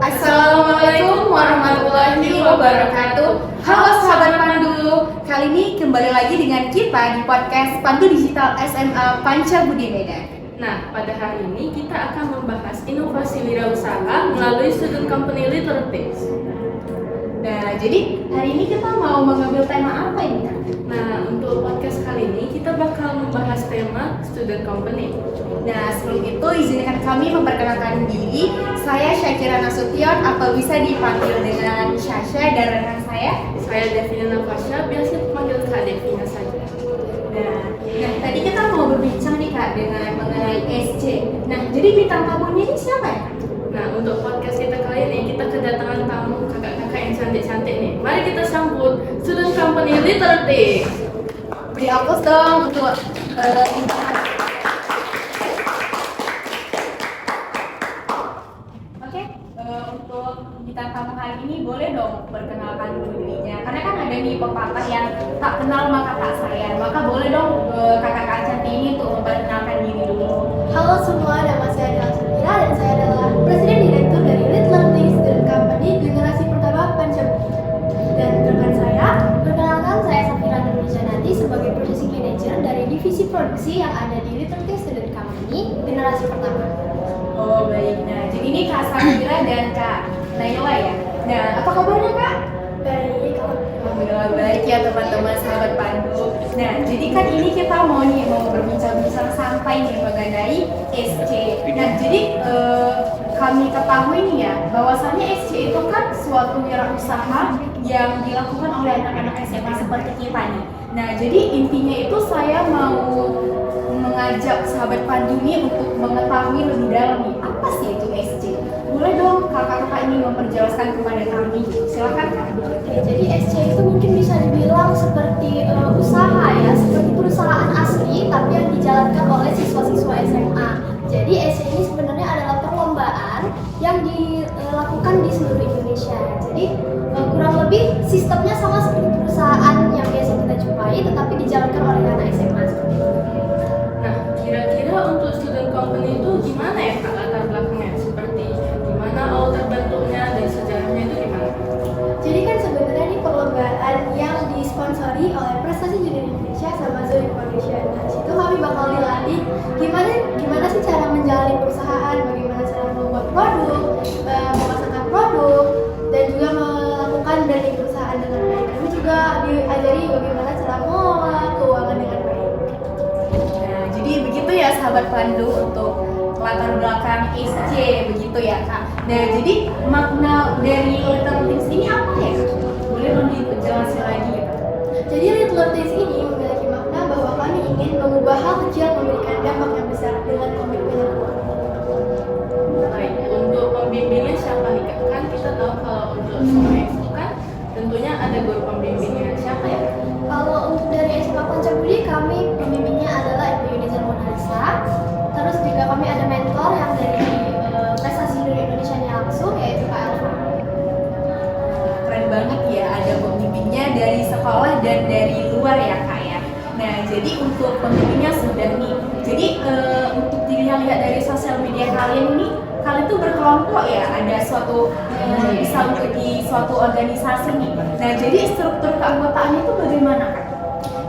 Assalamualaikum warahmatullahi wabarakatuh. Halo sahabat Pandu, kali ini kembali lagi dengan kita di podcast Pandu Digital SMA Panca Budi Medan. Nah, pada hari ini kita akan membahas inovasi wirausaha melalui student company Literates. Nah, jadi hari ini kita mau mengambil tema apa ini, Kak? Nah, untuk podcast kali ini kita bakal membahas tema student company. Nah, sebelum itu izinkan kami memperkenalkan diri. Saya Syakira Nasution atau bisa dipanggil dengan Syasha, dan rekan Saya Devina Nafasya, biasa dipanggil Kak Devina saja. Nah, tadi kita mau berbincang nih Kak dengan mengenai SC. Nah, jadi bintang tamunya ini siapa ya? Nah, untuk podcast kita kali ini kita kedatangan tamu kakak-kakak yang cantik-cantik nih. Mari kita sambut student company Literates. Beri aplaus dong untuk untuk bintang tamu hari ini boleh dong perkenalkan dulu dirinya. Karena kan ada nih pepatah yang tak kenal maka tak sayang. Maka boleh dong kakak-kakak cantik ini untuk memperkenalkan diri dulu. Halo semua, nama saya adalah Samira dan saya adalah Presiden Direktur dari Literates Student Company generasi pertama Panca Budi. Dan rekan saya, perkenalkan saya Safira Nurjanati sebagai Purchasing Manager dari divisi produksi yang ada di Literates Student Company generasi pertama. Oh baik, nah jadi ini Kak Safira dan Kak Naila ya. Nah, apa kabarnya Kak? Baik, Alhamdulillah baik ya teman-teman sahabat Pandu. Nah, jadi kan ini kita mau berbincang-bincang santai nih mengenai SC. Nah, jadi kami ketahui nih ya, bahwasannya SC itu kan suatu wirausaha yang dilakukan oleh anak-anak SMA seperti kita nih. Nah, jadi intinya itu saya mau mengajak sahabat Pandu nih untuk mengetahui lebih dalam nih, apa sih itu SC? Boleh dong kakak-kakak ini memperjelaskan kepada kami. Silakan Kak. Oke, jadi SC itu mungkin bisa dibilang seperti usaha ya, seperti perusahaan asli tapi yang dijalankan oleh siswa-siswa SMA. Jadi SC ini sebenarnya adalah perlombaan yang dilakukan di seluruh Indonesia. Jadi kurang lebih sistemnya sama seperti perusahaan yang biasa kita jumpai, tetapi dijalankan oleh anak SMA seperti itu. Nah, kira-kira untuk student company itu gimana ya Kak latar belakangnya? Seperti gimana awal terbentuknya dan sejarahnya itu gimana? Jadi kan sebenarnya ini perlombaan yang disponsori oleh Prestasi Junior Indonesia sama Zoe Foundation. Nah, situ kami bakal dilatih gimana sih cara menjalani perusahaan, bagaimana cara membuat produk, memasarkan produk, dan juga melakukan branding perusahaan dengan baik. Kami juga diajari bagaimana cara mengelola keuangan dengan baik. Nah, jadi begitu ya sahabat Pandu untuk latar belakang SC, begitu ya Kak. Nah, jadi makna dari Literates ini apa ya Kak? Boleh dong dijelasin lagi ya Kak? Jadi Literates ini memiliki makna bahwa kami ingin mengubah hal kecil memberikan dampak yang besar dengan komitmen yang kuat. Baik, untuk pembimbingnya siapa nih Kak? Kan kita tahu kalau untuk semua itu kan tentunya ada guru pembimbingnya. Siapa ya? Kalau untuk dari SMA Panca Budi, kami pembimbingnya adalah Ibu Yunizar Monalisa. Terus juga kami ada mentor yang dari Prestasi Junior Indonesia langsung, yaitu Kak Elva. Keren banget ya, ada pembimbingnya dari sekolah dan dari luar ya Kak ya. Nah, jadi untuk pembimbingnya sudah nih. Jadi untuk dilihat dari sosial media kalian ini, kalian tuh berkelompok ya, ada suatu bisa untuk di suatu organisasi nih. Nah, jadi struktur keanggotaannya itu bagaimana Kak?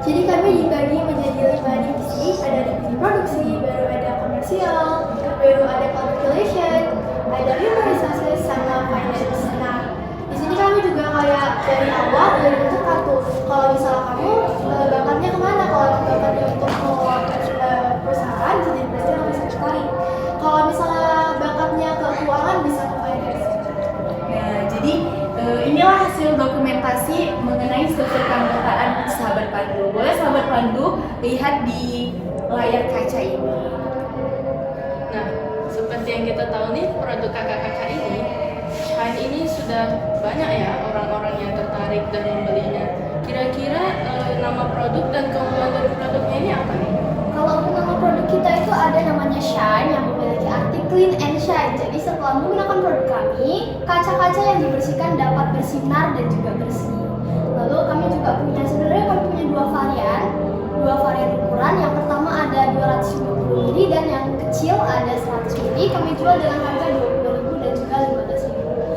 Jadi kami dibagi menjadi 5 divisi, ada divisi produksi, baru ada komersial, baru ada public relation, ada human resources, sama finance. Nah, di sini kami juga kayak dari awal dari bentuk kartu. Kalau misalnya kamu bakatnya kemana? Kalau bakatnya untuk mengelola perusahaan, bisa jadi presiden atau sekretaris. Kalau misalnya bakatnya ke keuangan, bisa ke finance. Nah, jadi inilah hasil dokumentasi mengenai struktur keanggotaan sahabat Pandu. Boleh sahabat Pandu lihat di layar kaca ini. Nah, seperti yang kita tahu nih, produk kakak-kakak ini, Shine ini sudah banyak ya orang-orang yang tertarik dan membelinya. Kira-kira nama produk dan keunggulan dari produknya ini apa nih? Kalau untuk nama produk kita itu ada namanya Shine yang memiliki arti clean and shine. Jadi setelah menggunakan produk kami, kaca-kaca yang dibersihkan dapat bersinar dan juga bersih. Lalu kami juga sebenarnya kami punya dua varian ukuran. Yang pertama ada 250 ml dan yang kecil ada 100 ml. Kami jual dengan harga 20.000 dan juga 15.000.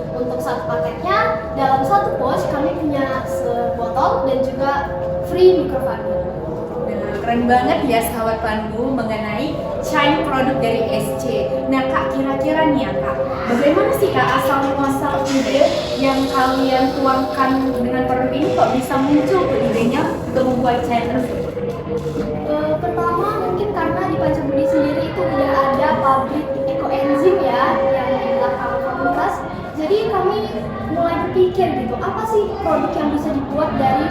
dan juga free microfunding. Nah, keren banget ya sahabat Pandu mengenai Shine produk dari SC. Nah Kak, kira-kira nih ya Kak, bagaimana sih Kak asal muasal ide yang kalian tuangkan dengan produk ini kok bisa muncul tuh idenya untuk membuat Shine tersebut? Pertama mungkin karena di Pancabudi sendiri itu udah ada pabrik ekoenzim ya yang di belakang fakultas. Jadi kami mulai berpikir gitu, apa sih produk yang bisa dibuat dari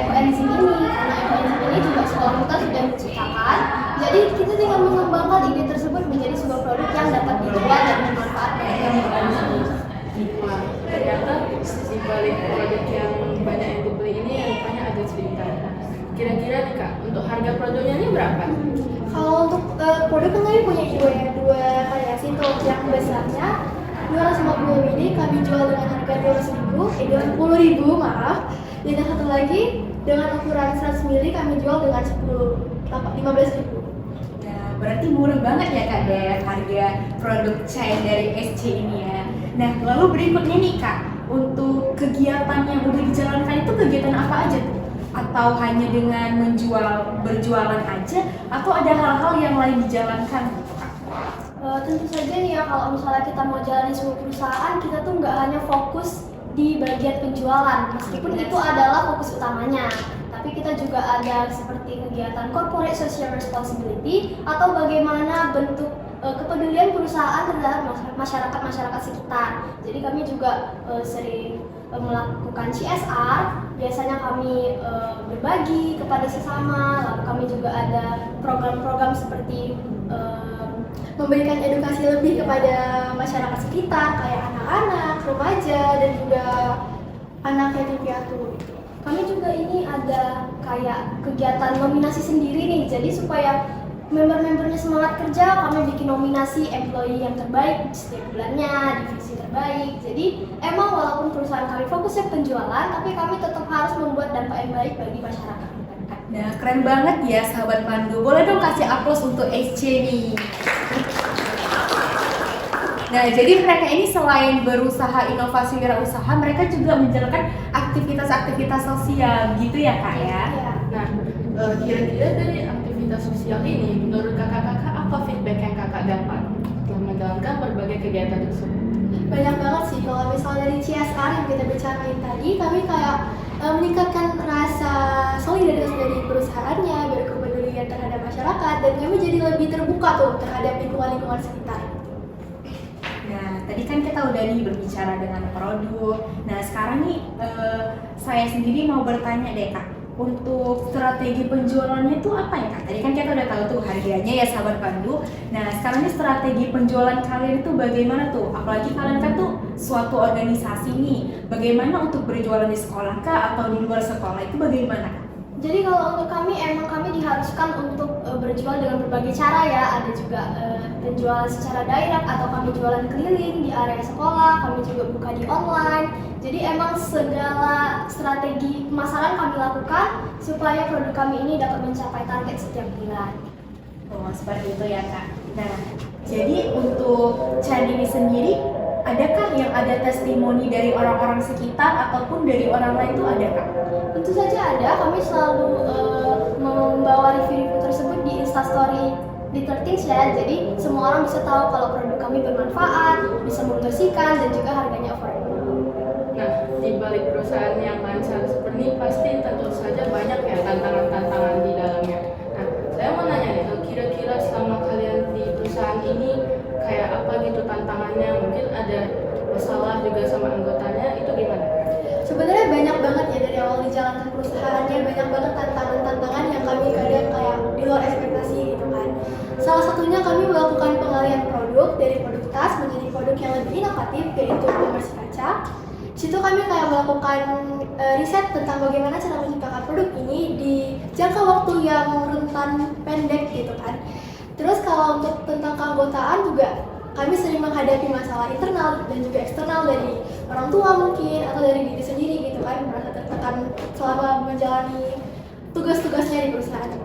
ekoenzim ini? Karena ekoenzim ini juga sekolah kita sudah menciptakan. Jadi kita tinggal mengembangkan ide tersebut menjadi sebuah produk yang dapat dijual dan bermanfaat bagi yang menggunakan. Wah, ternyata di balik produk yang banyak yang dibeli ini rupanya ada cerita. Kira-kira nih Kak, untuk harga produknya ini berapa? Kalau untuk produk kan kami punya dua variasi tuh. Yang besarnya 250 ml kami jual dengan harga 200.000, maaf. Dan yang satu lagi dengan ukuran 100 ml kami jual dengan 15.000. Nah, berarti murah banget ya Kak deh harga produk Shine dari SC ini ya. Nah, lalu berikutnya nih Kak, untuk kegiatan yang udah dijalankan itu kegiatan apa aja tuh? Atau hanya dengan berjualan aja, atau ada hal-hal yang lain dijalankan? Tentu saja nih ya, kalau misalnya kita mau jalani sebuah perusahaan, kita tuh nggak hanya fokus di bagian penjualan, meskipun itu adalah fokus utamanya. Tapi kita juga ada seperti kegiatan corporate social responsibility atau bagaimana bentuk kepedulian perusahaan terhadap masyarakat sekitar. Jadi kami juga sering melakukan CSR. Biasanya kami berbagi kepada sesama. Lalu kami juga ada program-program seperti memberikan edukasi lebih kepada masyarakat sekitar, kayak anak-anak, remaja, dan juga anak yatim piatu. Kami juga ini ada kayak kegiatan nominasi sendiri nih, jadi supaya member-membernya semangat kerja, kami bikin nominasi employee yang terbaik setiap bulannya, divisi terbaik. Jadi emang walaupun perusahaan kami fokusnya penjualan, tapi kami tetap harus membuat dampak yang baik bagi masyarakat. Nah, keren banget ya sahabat Pandu. Boleh dong kasih aplaus untuk SC nih. Nah, jadi mereka ini selain berusaha inovasi wirausaha, mereka juga menjalankan aktivitas-aktivitas sosial gitu ya Kak ya? Ya. Nah, kira-kira dari aktivitas sosial ini, menurut kakak-kakak apa feedback yang kakak dapat setelah menjalankan berbagai kegiatan tersebut? Banyak banget sih, kalau misalnya dari CSR yang kita bicarain tadi, kami kayak meningkatkan rasa solidaritas dari perusahaannya, berkepedulian terhadap masyarakat, dan kami jadi lebih terbuka tuh terhadap lingkungan sekitar. Nah, tadi kan kita udah nih berbicara dengan produk. Nah, sekarang nih saya sendiri mau bertanya deh Kak, untuk strategi penjualannya itu apa ya Kak? Tadi kan kita udah tahu tuh harganya ya sahabat Pandu. Nah, sekarang nih strategi penjualan kalian itu bagaimana tuh? Apalagi kalian kan tuh suatu organisasi nih. Bagaimana untuk berjualan di sekolah Kak atau di luar sekolah itu bagaimana Kak? Jadi kalau untuk kami, emang kami diharuskan untuk berjual dengan berbagai cara ya. Ada juga penjualan secara direct atau kami jualan keliling di area sekolah, kami juga buka di online. Jadi emang segala strategi pemasaran kami lakukan supaya produk kami ini dapat mencapai target setiap bulan. Oh, seperti itu ya Kak. Nah, jadi untuk Shine ini sendiri, adakah yang ada testimoni dari orang-orang sekitar ataupun dari orang lain itu ada Kak? Tentu saja ada, kami selalu membawa review-review tersebut di Instastory Little Things ya. Jadi semua orang bisa tahu kalau produk kami bermanfaat, bisa membersihkan, dan juga harganya affordable. Nah, di balik perusahaan yang lancar seperti ini pasti tentu saja banyak ya tantangan-tantangan di dalamnya. Nah, saya mau nanya nih, kira-kira selama kalian di perusahaan ini kayak apa gitu tantangannya? Mungkin ada masalah juga sama anggotanya, itu gimana? Sebenarnya banyak banget ya, dari awal dijalankan perusahaannya, banyak banget tantangan-tantangan yang kami kadang kayak di luar ekspektasi gitu kan. Salah satunya kami melakukan pengalihan produk dari produk tas menjadi produk yang lebih inovatif, yaitu pembersih kaca. Di situ kami kayak melakukan riset tentang bagaimana cara menciptakan produk ini di jangka waktu yang rentan pendek gitu kan. Terus kalau untuk tentang keanggotaan juga kami sering menghadapi masalah internal dan juga eksternal dari orang tua mungkin atau dari diri sendiri gitu kan, merasa tertekan selama menjalani tugas-tugasnya di perusahaan.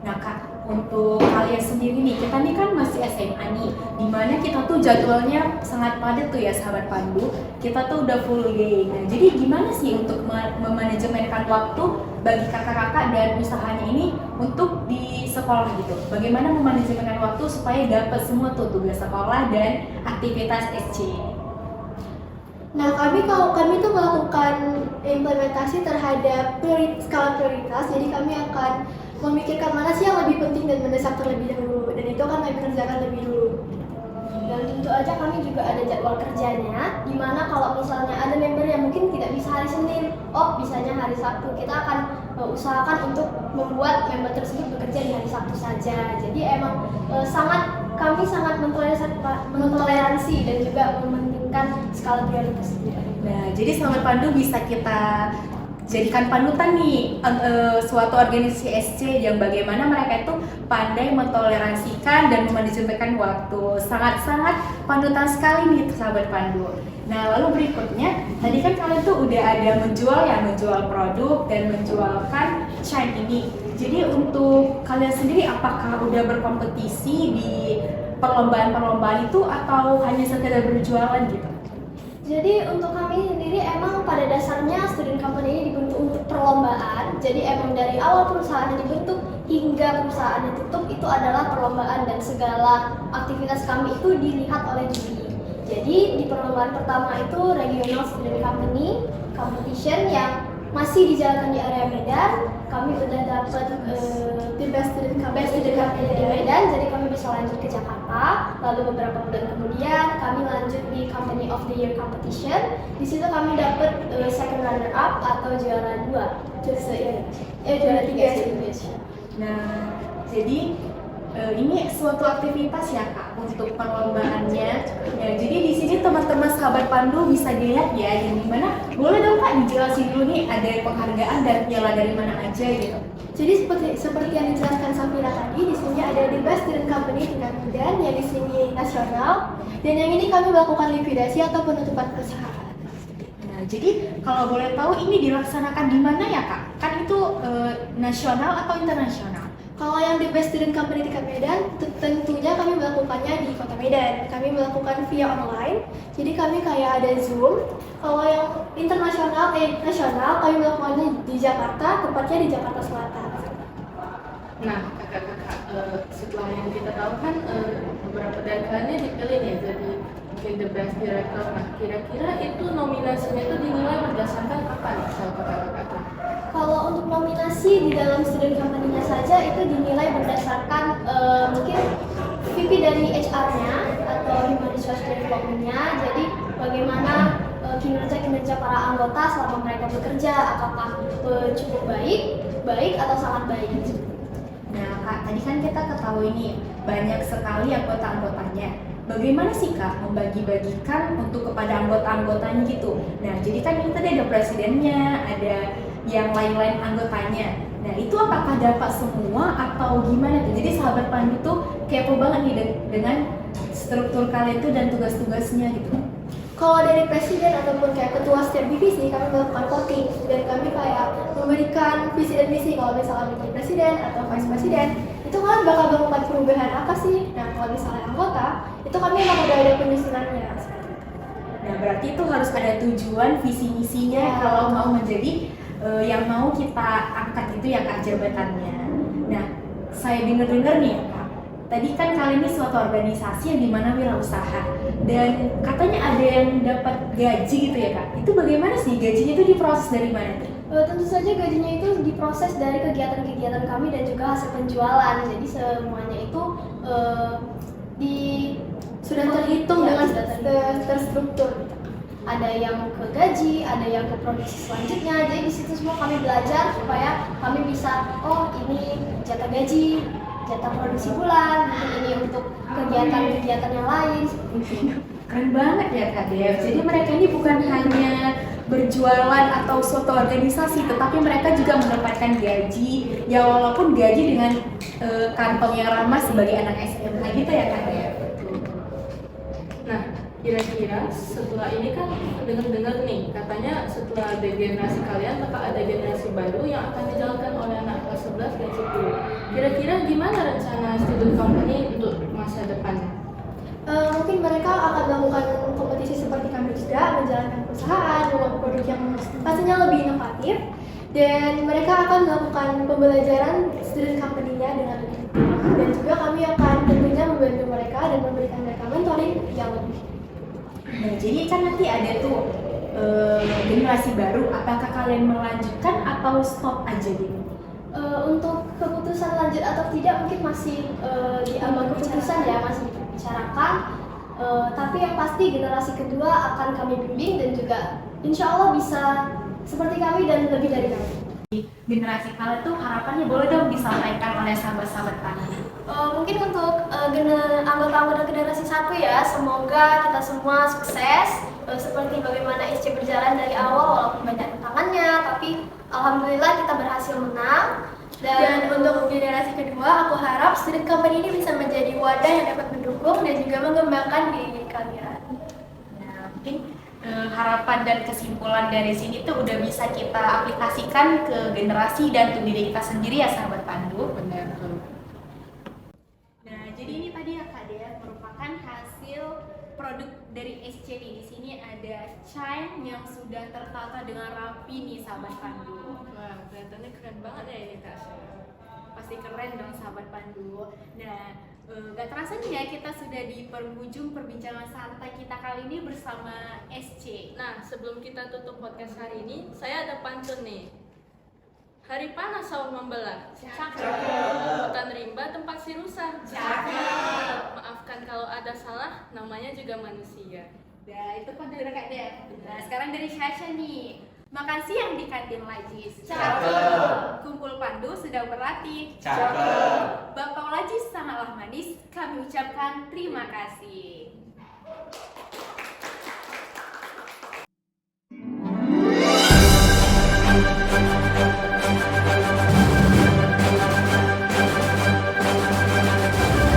Nah Kak, untuk kalian sendiri nih, kita nih kan masih SMA nih, dimana kita tuh jadwalnya sangat padat tuh ya sahabat Pandu, kita tuh udah full day. Nah jadi gimana sih untuk memanajemenkan waktu bagi kakak-kakak dan usahanya ini untuk di sekolah gitu? Bagaimana memanajemenkan waktu supaya dapat semua tuh tugas sekolah dan aktivitas SC? Nah, kami tuh melakukan implementasi terhadap skala prioritas. Jadi kami akan memikirkan mana sih yang lebih penting dan mendesak terlebih dahulu, dan itu akan kami kerjakan lebih dulu. Dan tentu aja kami juga ada jadwal kerjanya, dimana kalau misalnya ada member yang mungkin tidak bisa hari Senin, bisanya hari Sabtu, kita akan usahakan untuk membuat member tersebut bekerja di hari Sabtu saja. Jadi emang kami sangat mentoleransi dan juga mementingkan skala prioritas itu. Nah, jadi sahabat Pandu bisa kita jadikan panutan nih suatu organisasi SC yang bagaimana mereka itu pandai mentoleransikan dan memanajemenkan waktu. Sangat-sangat panutan sekali nih sahabat Pandu. Nah, lalu berikutnya, tadi kan kalian tuh udah ada menjual produk dan menjualkan Shine ini. Jadi untuk kalian sendiri apakah udah berkompetisi di perlombaan-perlombaan itu atau hanya sekedar berjualan gitu? Jadi untuk kami sendiri emang pada dasarnya student company ini dibentuk untuk perlombaan. Jadi emang dari awal perusahaan dibentuk hingga perusahaan tutup itu adalah perlombaan, dan segala aktivitas kami itu dilihat oleh juri. Jadi di perlombaan pertama itu regional student company competition yang masih dijalankan di area Medan. Kami udah dapat the best student company di Medan, jadi kami bisa lanjut ke Jakarta. Lalu beberapa bulan kemudian kami lanjut di Company of the Year competition. Di situ kami dapat second runner up atau juara 2, juara 3 di Indonesia. Nah, jadi ini suatu aktivitas ya Kak untuk perlombaannya. Ya, jadi di sini teman-teman sahabat Pandu bisa dilihat ya, yang dimana boleh dong Kak dijelasin dulu nih ada penghargaan dan piala dari mana aja gitu. Jadi seperti yang dijelaskan Safira tadi, di sini ada the best student company tingkat Medan yang di sini nasional, dan yang ini kami melakukan likuidasi atau penutupan perusahaan. Nah, jadi kalau boleh tahu ini dilaksanakan di mana ya Kak? Kan itu nasional atau internasional? Kalau yang the best student company tingkat Medan, tentunya kami melakukannya di kota Medan. Kami melakukan via online, jadi kami kayak ada Zoom. Kalau yang nasional, kami melakukannya di Jakarta, tepatnya di Jakarta Selatan. Nah, kakak-kakak, setelah yang kita tahu kan beberapa dari kalian dipilih ya jadi mungkin the best director. Nah, kira-kira itu nominasinya itu dinilai berdasarkan apa nih sama kakak-kakak? Kalau untuk nominasi di dalam student company-nya saja itu dinilai berdasarkan mungkin VP dari HR-nya atau Human Resource Development-nya. Jadi bagaimana kinerja para anggota selama mereka bekerja, apakah cukup baik atau sangat baik. Nah Kak, tadi kan kita ketahui nih banyak sekali anggota-anggotanya. Bagaimana sih Kak membagi-bagikan untuk kepada anggota-anggotanya gitu? Nah jadi kan ini tadi ada presidennya, ada yang lain-lain anggotanya. Nah itu apakah dapat semua atau gimana tuh? Jadi sahabat Pandu tuh kepo banget nih dengan struktur kalian tuh dan tugas-tugasnya gitu. Kalau dari presiden ataupun kayak ketua setiap divisi, kami melakukan voting, dan kami kayak memberikan visi dan misi. Kalau misalnya menjadi presiden atau vice presiden, itu kan bakal melakukan perubahan apa sih? Nah kalau misalnya anggota, itu kami emang udah ada penyusunannya. Nah berarti itu harus ada tujuan visi misinya kalau mau menjadi yang mau kita angkat itu ya Kak jabatannya. Nah saya dengar nih Kak, tadi kan kali ini suatu organisasi yang dimana wirausaha dan katanya ada yang dapat gaji gitu ya Kak. Itu bagaimana sih gajinya itu diproses dari mana tuh? Tentu saja gajinya itu diproses dari kegiatan-kegiatan kami dan juga hasil penjualan. Jadi semuanya itu Sudah terhitung dengan terstruktur. Ada yang ke gaji, ada yang ke produksi selanjutnya. Jadi di situ semua kami belajar supaya kami bisa, ini jatah gaji, jatah produksi bulan, mungkin ini untuk kegiatan-kegiatan yang lain. Keren banget ya Kak Dev. Jadi mereka ini bukan hanya berjualan atau suatu organisasi, tetapi mereka juga mendapatkan gaji. Ya walaupun gaji dengan kantong yang ramah sebagai anak SMA gitu ya Kak Dev. Nah, Kira-kira setelah ini kan dengar-dengar nih, katanya setelah ada generasi kalian bakal ada generasi baru yang akan dijalankan oleh anak kelas 11 dan 10. Kira-kira gimana rencana student company untuk masa depan? Mungkin mereka akan melakukan kompetisi seperti kami juga, menjalankan perusahaan, membuat produk yang pastinya lebih inovatif, dan mereka akan melakukan pembelajaran student company-nya dengan lebih detail. Dan juga kami akan tentunya membantu mereka dan memberikan mereka mentoring yang lebih. Nah, jadi kan nanti ada tuh generasi baru, apakah kalian melanjutkan atau stop aja gitu? Untuk keputusan lanjut atau tidak mungkin masih diambil keputusan ya, masih dibicarakan. Tapi yang pasti generasi kedua akan kami bimbing dan juga insya Allah bisa seperti kami dan lebih dari kami. Generasi kalian tuh harapannya boleh dong disampaikan oleh sahabat-sahabat kalian. Mungkin untuk anggota-anggota generasi 1 ya, semoga kita semua sukses seperti bagaimana SC berjalan dari awal walaupun banyak tantangannya, tapi alhamdulillah kita berhasil menang. Dan untuk generasi kedua, aku harap student company ini bisa menjadi wadah yang dapat mendukung dan juga mengembangkan diri kalian. Nah, mungkin harapan dan kesimpulan dari sini tuh udah bisa kita aplikasikan ke generasi dan ke diri kita sendiri ya sahabat Pandu. Benar tuh. Nah, jadi ini tadi ya Kak Dea merupakan hasil produk dari SC nih. Di sini ada chain yang sudah tertata dengan rapi nih sahabat Pandu. Wah, kelihatannya keren banget ya ini Kak. Pasti keren dong sahabat Pandu. Nah, gak terasa nih ya kita sudah di penghujung perbincangan santai kita kali ini bersama SC. Nah, sebelum kita tutup podcast hari ini, saya ada pantun nih. Hari panas sahur membelah. Cakep. Hutan rimba tempat si rusa. Cakep. Maafkan kalau ada salah, namanya juga manusia. Nah, itu kan dari Kak Dea. Nah, sekarang dari Syasha nih. Makan siang di kantin Lajis. Cakep. Kumpul Pandu sedang berlatih. Cakep. Bapak Lajis sangatlah manis. Kami ucapkan terima kasih.